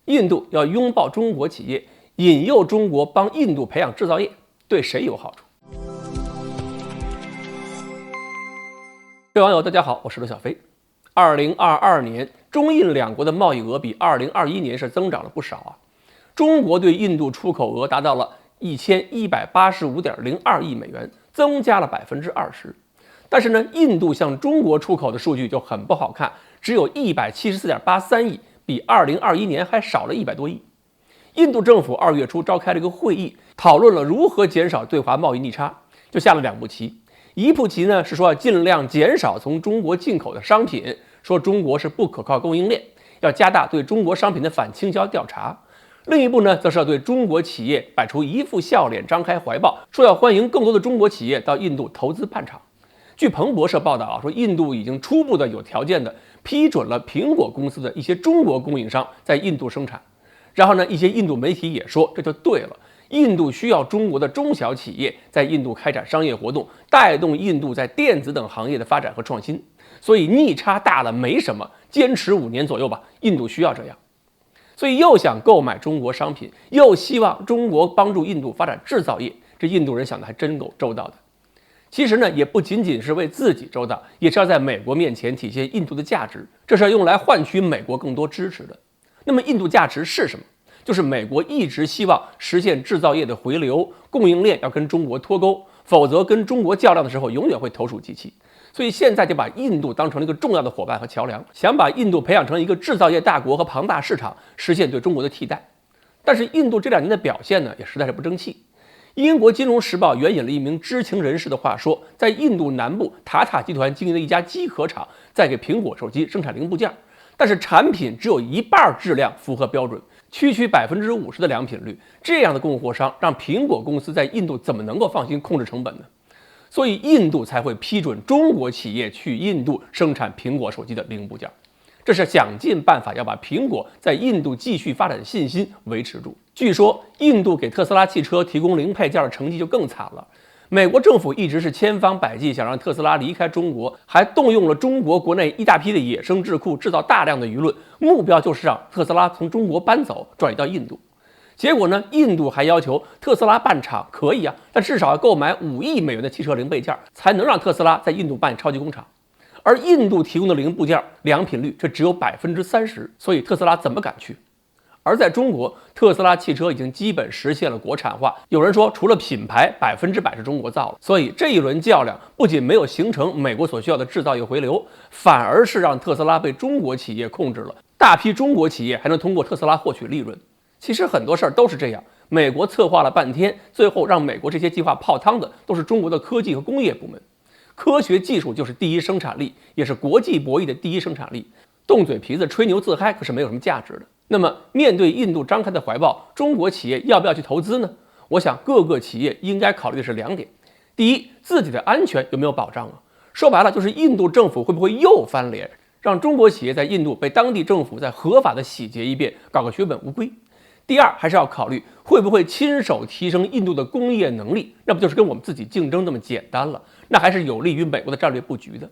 印度要拥抱中国企业，引诱中国帮印度培养制造业，对谁有好处？各位网友，大家好，我是刘小飞。2022年，中印两国的贸易额比2021年是增长了不少啊。中国对印度出口额达到了1185.02亿美元，增加了20%。但是呢，印度向中国出口的数据就很不好看，只有174.83亿，比2021年还少了100多亿。印度政府2月初召开了一个会议，讨论了如何减少对华贸易逆差，就下了2步棋。一步棋呢是说要尽量减少从中国进口的商品，说中国是不可靠供应链，要加大对中国商品的反倾销调查。另一步呢，则是要对中国企业摆出一副笑脸，张开怀抱，说要欢迎更多的中国企业到印度投资办厂。据彭博社报道说印度已经初步的有条件的批准了苹果公司的一些中国供应商在印度生产。然后呢，一些印度媒体也说这就对了，印度需要中国的中小企业在印度开展商业活动，带动印度在电子等行业的发展和创新。所以逆差大了没什么，坚持5年左右吧，印度需要这样。所以又想购买中国商品，又希望中国帮助印度发展制造业，这印度人想的还真够周到的。其实呢，也不仅仅是为自己周到，也是要在美国面前体现印度的价值，这是要用来换取美国更多支持的。那么印度价值是什么？就是美国一直希望实现制造业的回流，供应链要跟中国脱钩，否则跟中国较量的时候永远会投鼠忌器。所以现在就把印度当成了一个重要的伙伴和桥梁，想把印度培养成一个制造业大国和庞大市场，实现对中国的替代。但是印度这2年的表现呢，也实在是不争气。英国金融时报援引了一名知情人士的话说，在印度南部塔塔集团经营的一家机壳厂在给苹果手机生产零部件，但是产品只有一半质量符合标准，区50%的良品率。这样的供货商让苹果公司在印度怎么能够放心控制成本呢？所以印度才会批准中国企业去印度生产苹果手机的零部件，这是想尽办法要把苹果在印度继续发展信心维持住。据说印度给特斯拉汽车提供零配件的成绩就更惨了，美国政府一直是千方百计想让特斯拉离开中国，还动用了中国国内一大批的野生智库，制造大量的舆论，目标就是让特斯拉从中国搬走，转移到印度。结果呢，印度还要求特斯拉办厂可以啊，但至少要购买5亿美元的汽车零配件，才能让特斯拉在印度办超级工厂。而印度提供的零部件良品率却只有30%，所以特斯拉怎么敢去？而在中国，特斯拉汽车已经基本实现了国产化，有人说除了品牌100%是中国造了。所以这一轮较量不仅没有形成美国所需要的制造业回流，反而是让特斯拉被中国企业控制了，大批中国企业还能通过特斯拉获取利润。其实很多事儿都是这样，美国策划了半天，最后让美国这些计划泡汤的都是中国的科技和工业部门。科学技术就是第一生产力，也是国际博弈的第一生产力。动嘴皮子吹牛自嗨可是没有什么价值的。那么面对印度张开的怀抱，中国企业要不要去投资呢？我想各个企业应该考虑的是2点。第一，自己的安全有没有保障啊？说白了就是印度政府会不会又翻脸，让中国企业在印度被当地政府再合法的洗劫一遍，搞个血本无归。第二，还是要考虑会不会亲手提升印度的工业能力，那不就是跟我们自己竞争那么简单了？那还是有利于美国的战略布局的。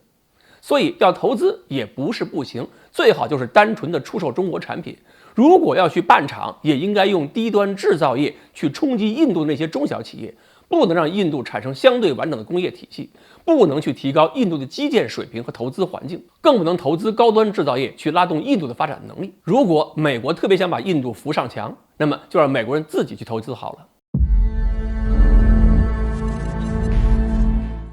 所以要投资也不是不行，最好就是单纯的出售中国产品。如果要去办厂，也应该用低端制造业去冲击印度那些中小企业，不能让印度产生相对完整的工业体系，不能去提高印度的基建水平和投资环境，更不能投资高端制造业去拉动印度的发展能力。如果美国特别想把印度扶上墙，那么就让美国人自己去投资好了。